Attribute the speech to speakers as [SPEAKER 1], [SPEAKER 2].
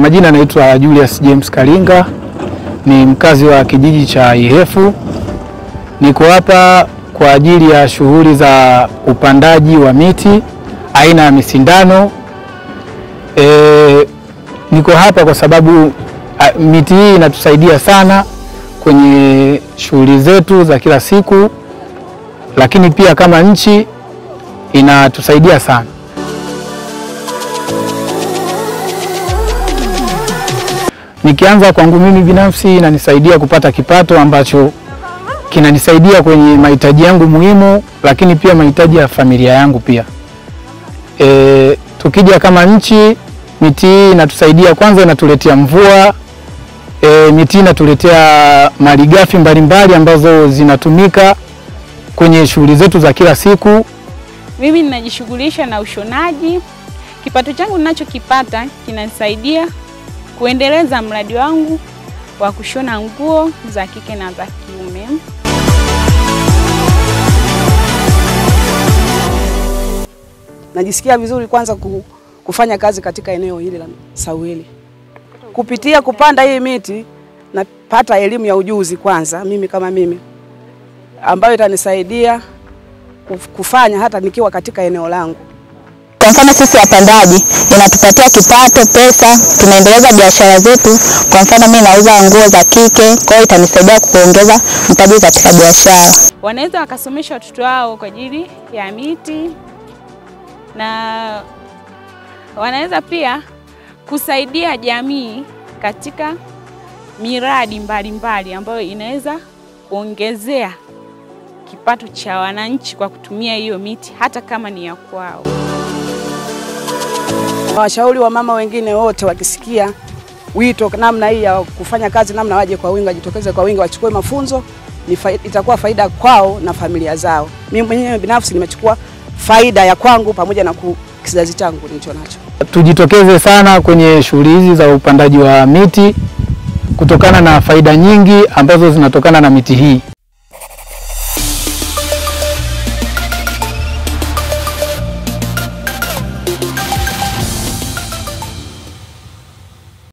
[SPEAKER 1] majina naitwa Julius James Kalinga, ni mkazi wa kijiji cha Ihefu. Niko hapa kwa ajili ya shughuli za upandaji wa miti aina ya misindano. Niko hapa kwa sababu miti hii inatusaidia sana kwenye shughuli zetu za kila siku, lakini pia kama nchi inatusaidia sana. Nikianza kwangu mimi binafsi, inanisaidia kupata kipato ambacho kinanisaidia kwenye mahitaji yangu muhimu, lakini pia mahitaji ya familia yangu pia. Tukija kama nchi, miti hii inatusaidia, kwanza inatuletea mvua, miti inatuletea malighafi mbalimbali ambazo zinatumika kwenye shughuli zetu za kila siku.
[SPEAKER 2] Mimi ninajishughulisha na ushonaji. Kipato changu ninachokipata kinanisaidia kuendeleza mradi wangu wa kushona nguo za kike na za kiume.
[SPEAKER 3] Najisikia vizuri kwanza kufanya kazi katika eneo hili la Sawili. Kupitia kupanda hii miti napata elimu ya ujuzi kwanza mimi kama mimi, ambayo itanisaidia kufanya hata nikiwa katika eneo langu.
[SPEAKER 4] Kwa mfano sisi wapandaji inatupatia kipato, pesa, tunaendeleza biashara zetu. Kwa mfano mimi nauza nguo za kike, kwa hiyo itanisaidia kuongeza mtaji katika biashara.
[SPEAKER 2] Wanaweza wakasomesha watoto wao kwa ajili ya miti, na wanaweza pia kusaidia jamii katika miradi mbalimbali ambayo inaweza kuongezea kipato cha wananchi kwa kutumia hiyo miti hata kama ni ya kwao.
[SPEAKER 3] Washauri wa mama wengine wote wakisikia wito namna hii ya kufanya kazi namna, waje kwa wingi, wajitokeze kwa wingi, wachukue mafunzo, itakuwa faida kwao na familia zao. Mimi mwenyewe binafsi nimechukua faida ya kwangu pamoja na kizazi changu nilicho nacho.
[SPEAKER 1] Tujitokeze sana kwenye shughuli hizi za upandaji wa miti kutokana na faida nyingi ambazo zinatokana na miti hii.